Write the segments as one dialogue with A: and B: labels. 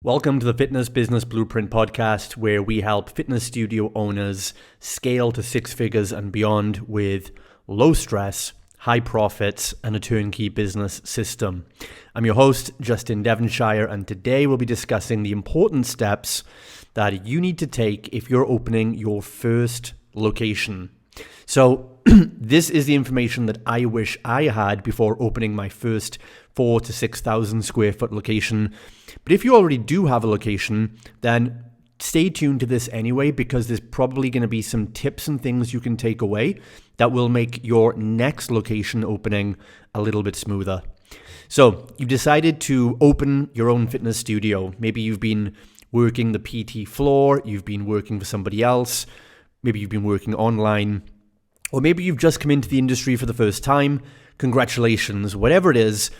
A: Welcome to the Fitness Business Blueprint podcast, where we help fitness studio owners scale to six figures and beyond with low stress, high profits, and a turnkey business system. I'm your host, Justin Devonshire, and today we'll be discussing the important steps that you need to take if you're opening your first location. So this is the information that I wish I had before opening my first 4,000 to 6,000 square foot location. But if you already do have a location, then stay tuned to this anyway, because there's probably going to be some tips and things you can take away that will make your next location opening a little bit smoother. So you've decided to open your own fitness studio. Maybe you've been working the PT floor, you've been working for somebody else, maybe you've been working online, or maybe you've just come into the industry for the first time. Congratulations, whatever it is.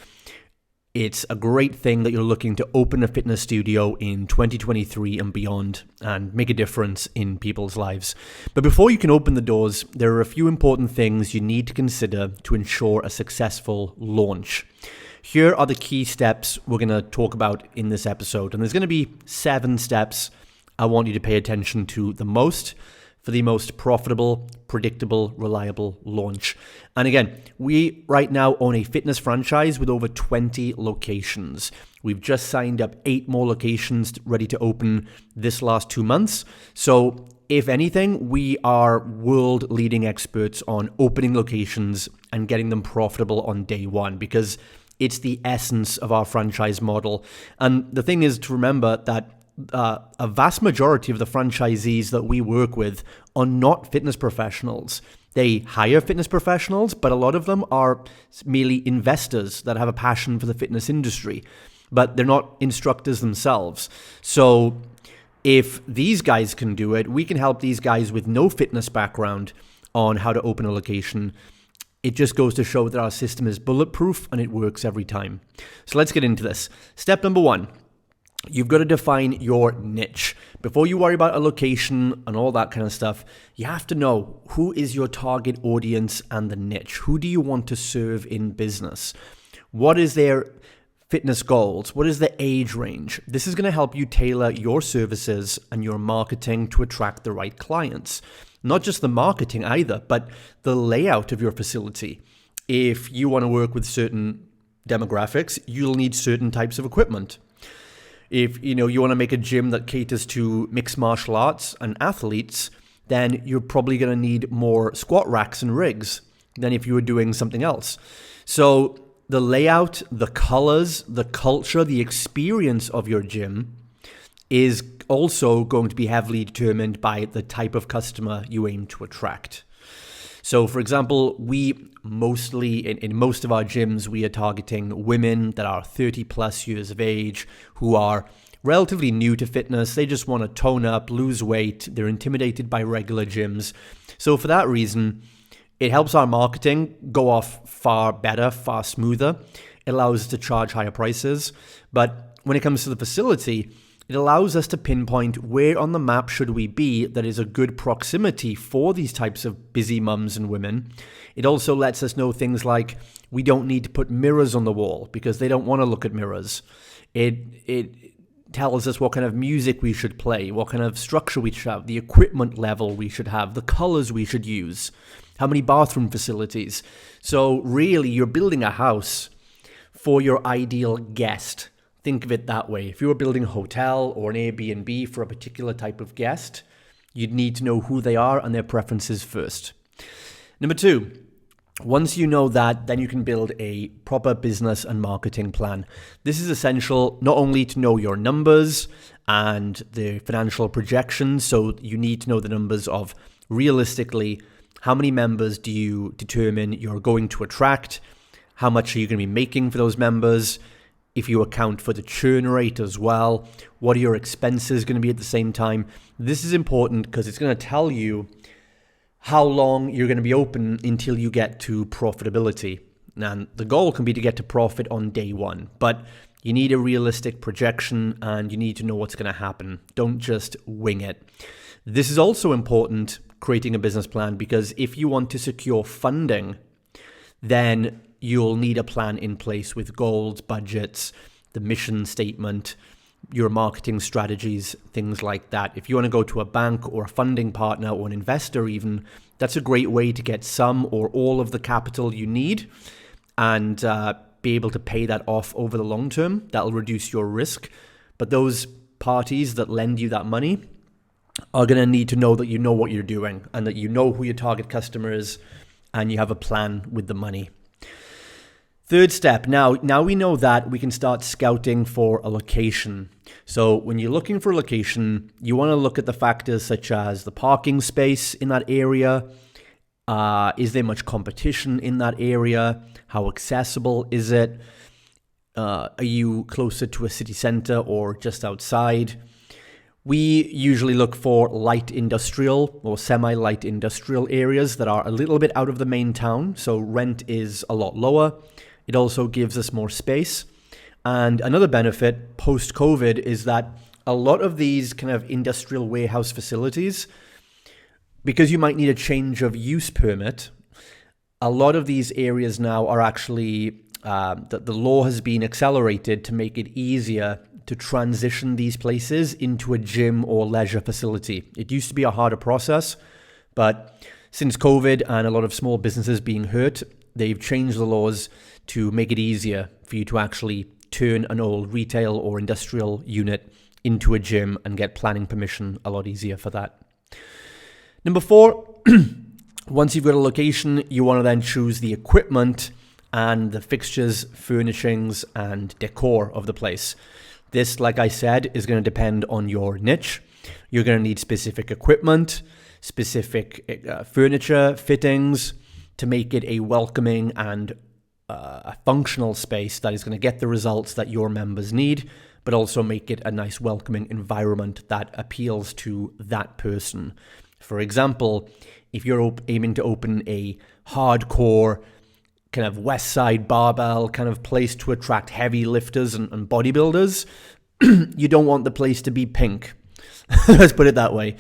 A: It's a great thing that you're looking to open a fitness studio in 2023 and beyond and make a difference in people's lives. But before you can open the doors, there are a few important things you need to consider to ensure a successful launch. Here are the key steps we're going to talk about in this episode. And there's going to be 7 steps I want you to pay attention to the most for the most profitable, predictable, reliable launch. And again, we right now own a fitness franchise with over 20 locations. We've just signed up 8 more locations ready to open this last 2 months. So if anything, we are world leading experts on opening locations and getting them profitable on day one, because it's the essence of our franchise model. And the thing is to remember that a vast majority of the franchisees that we work with are not fitness professionals. They hire fitness professionals, but a lot of them are merely investors that have a passion for the fitness industry, but they're not instructors themselves. So if these guys can do it, we can help these guys with no fitness background on how to open a location. It just goes to show that our system is bulletproof and it works every time. So let's get into this. Step number 1. You've got to define your niche. Before you worry about a location and all that kind of stuff, you have to know who is your target audience and the niche. Who do you want to serve in business? What is their fitness goals? What is the age range? This is going to help you tailor your services and your marketing to attract the right clients. Not just the marketing either, but the layout of your facility. If you want to work with certain demographics, you'll need certain types of equipment. If you want to make a gym that caters to mixed martial arts and athletes, then you're probably going to need more squat racks and rigs than if you were doing something else. So the layout, the colors, the culture, the experience of your gym is also going to be heavily determined by the type of customer you aim to attract. So for example, we mostly, in most of our gyms, we are targeting women that are 30 plus years of age who are relatively new to fitness. They just want to tone up, lose weight. They're intimidated by regular gyms. So for that reason, it helps our marketing go off far better, far smoother. It allows us to charge higher prices. But when it comes to the facility, it allows us to pinpoint where on the map should we be that is a good proximity for these types of busy mums and women. It also lets us know things like we don't need to put mirrors on the wall because they don't want to look at mirrors. It tells us what kind of music we should play, what kind of structure we should have, the equipment level we should have, the colors we should use, how many bathroom facilities. So really, you're building a house for your ideal guest. Think of it that way. If you were building a hotel or an Airbnb for a particular type of guest, you'd need to know who they are and their preferences first. Number 2, once you know that, then you can build a proper business and marketing plan. This is essential not only to know your numbers and the financial projections, so you need to know the numbers of realistically how many members do you determine you're going to attract, how much are you going to be making for those members. If you account for the churn rate as well, what are your expenses going to be at the same time? This is important because it's going to tell you how long you're going to be open until you get to profitability. And the goal can be to get to profit on day one, but you need a realistic projection and you need to know what's going to happen. Don't just wing it. This is also important, creating a business plan, because if you want to secure funding, then you'll need a plan in place with goals, budgets, the mission statement, your marketing strategies, things like that. If you want to go to a bank or a funding partner or an investor even, that's a great way to get some or all of the capital you need and be able to pay that off over the long term. That'll reduce your risk. But those parties that lend you that money are going to need to know that you know what you're doing and that you know who your target customer is and you have a plan with the money. Third step, now we know that we can start scouting for a location. So when you're looking for a location, you want to look at the factors such as the parking space in that area. Is there much competition in that area? How accessible is it? Are you closer to a city center or just outside? We usually look for light industrial or semi-light industrial areas that are a little bit out of the main town, so rent is a lot lower. It also gives us more space. And another benefit post-COVID is that a lot of these kind of industrial warehouse facilities, because you might need a change of use permit, a lot of these areas now are actually, the law has been accelerated to make it easier to transition these places into a gym or leisure facility. It used to be a harder process, but since COVID and a lot of small businesses being hurt, they've changed the laws to make it easier for you to actually turn an old retail or industrial unit into a gym and get planning permission a lot easier for that. Number 4, once you've got a location, you want to then choose the equipment and the fixtures, furnishings, and decor of the place. This, like I said, is going to depend on your niche. You're going to need specific equipment, specific furniture, fittings to make it a welcoming and a functional space that is going to get the results that your members need, but also make it a nice welcoming environment that appeals to that person. For example, if you're aiming to open a hardcore kind of West Side barbell kind of place to attract heavy lifters and bodybuilders, you don't want the place to be pink. Let's put it that way.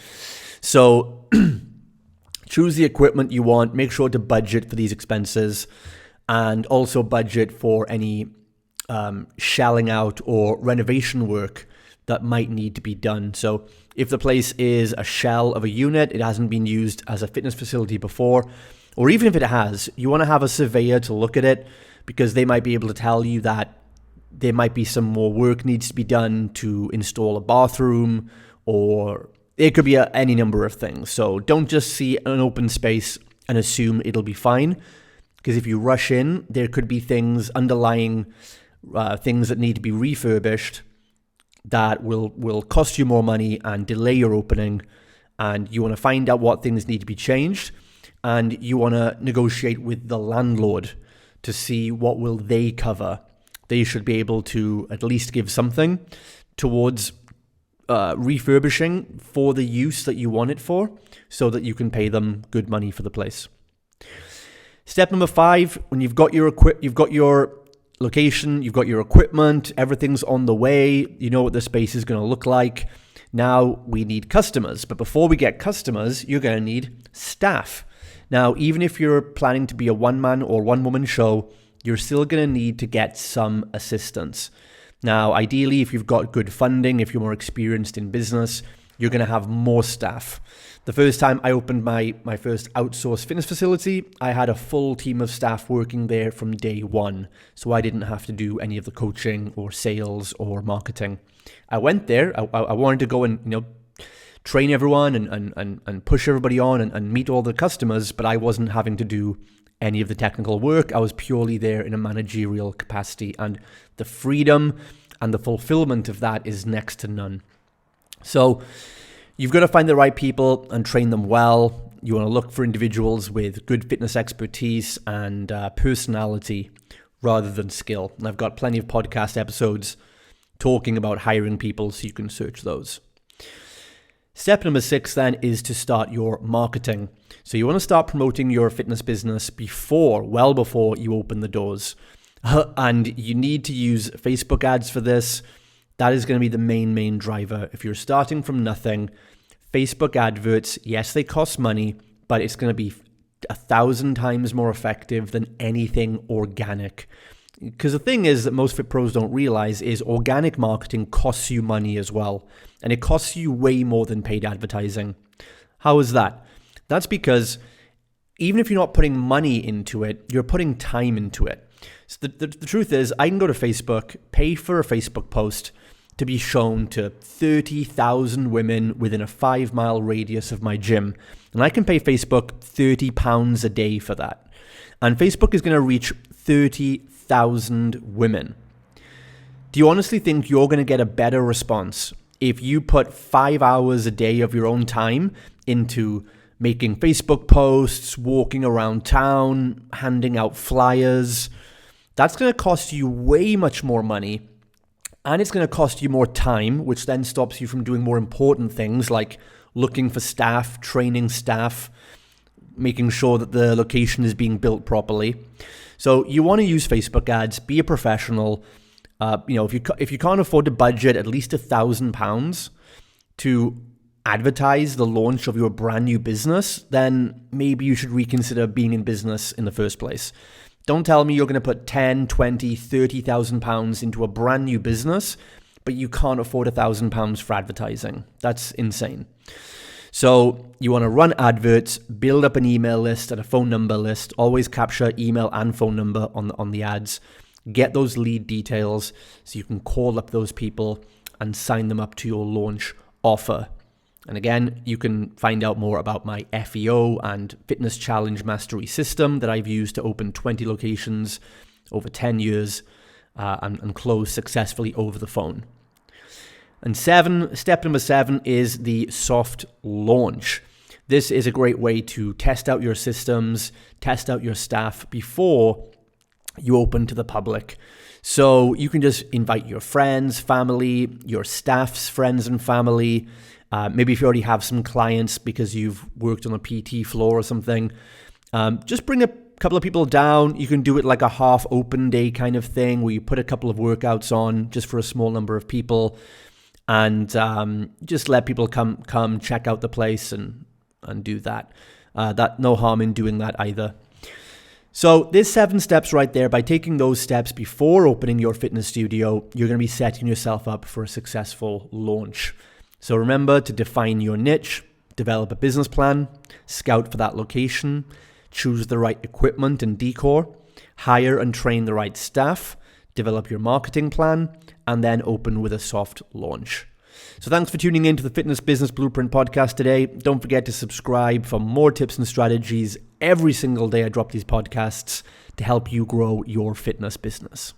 A: So choose the equipment you want, make sure to budget for these expenses, and also budget for any shelling out or renovation work that might need to be done. So if the place is a shell of a unit, it hasn't been used as a fitness facility before, or even if it has, you want to have a surveyor to look at it because they might be able to tell you that there might be some more work needs to be done to install a bathroom, or it could be any number of things. So don't just see an open space and assume it'll be fine, because if you rush in, there could be things, underlying things that need to be refurbished that will cost you more money and delay your opening. And you want to find out what things need to be changed, and you want to negotiate with the landlord to see what will they cover. They should be able to at least give something towards refurbishing for the use that you want it for, so that you can pay them good money for the place. Step number 5, when you've got your location, you've got your equipment, everything's on the way, you know what the space is going to look like. Now we need customers, but before we get customers, you're going to need staff. Now, even if you're planning to be a one-man or one-woman show, you're still going to need to get some assistance. Now, ideally, if you've got good funding, if you're more experienced in business, you're going to have more staff. The first time I opened my first outsourced fitness facility, I had a full team of staff working there from day one. So I didn't have to do any of the coaching or sales or marketing. I went there, I wanted to go and train everyone and push everybody on and meet all the customers, but I wasn't having to do any of the technical work. I was purely there in a managerial capacity, and the freedom and the fulfillment of that is next to none. So you've got to find the right people and train them well. You want to look for individuals with good fitness expertise and personality rather than skill. And I've got plenty of podcast episodes talking about hiring people, so you can search those. Step number 6 then is to start your marketing. So you want to start promoting your fitness business well before you open the doors. And you need to use Facebook ads for this. That is going to be the main driver. If you're starting from nothing, Facebook adverts, yes, they cost money, but it's going to be 1,000 times more effective than anything organic. Because the thing is that most fit pros don't realize is organic marketing costs you money as well. And it costs you way more than paid advertising. How is that? That's because even if you're not putting money into it, you're putting time into it. So the truth is, I can go to Facebook, pay for a Facebook post to be shown to 30,000 women within a 5-mile radius of my gym. And I can pay Facebook £30 a day for that. And Facebook is going to reach 30,000 women. Do you honestly think you're going to get a better response if you put 5 hours a day of your own time into making Facebook posts, walking around town, handing out flyers? That's going to cost you way much more money, and it's going to cost you more time, which then stops you from doing more important things like looking for staff, training staff, making sure that the location is being built properly. So you want to use Facebook ads, be a professional. If you can't afford to budget at least £1,000 to advertise the launch of your brand new business, then maybe you should reconsider being in business in the first place. Don't tell me you're going to put 10, 20, 30,000 pounds into a brand new business, but you can't afford £1,000 for advertising. That's insane. So you want to run adverts, build up an email list and a phone number list, always capture email and phone number on the ads, get those lead details so you can call up those people and sign them up to your launch offer. And again, you can find out more about my FEO and fitness challenge mastery system that I've used to open 20 locations over 10 years and close successfully over the phone. And step number 7 is the soft launch. This is a great way to test out your systems, test out your staff before you open to the public. So you can just invite your friends, family, your staff's friends and family. Maybe if you already have some clients because you've worked on a PT floor or something, just bring a couple of people down. You can do it like a half open day kind of thing where you put a couple of workouts on just for a small number of people. And just let people come check out the place and do that. No harm in doing that either. So there's 7 steps right there. By taking those steps before opening your fitness studio, you're going to be setting yourself up for a successful launch. So remember to define your niche, develop a business plan, scout for that location, choose the right equipment and decor, hire and train the right staff, develop your marketing plan, and then open with a soft launch. So thanks for tuning in to the Fitness Business Blueprint podcast today. Don't forget to subscribe for more tips and strategies. Every single day I drop these podcasts to help you grow your fitness business.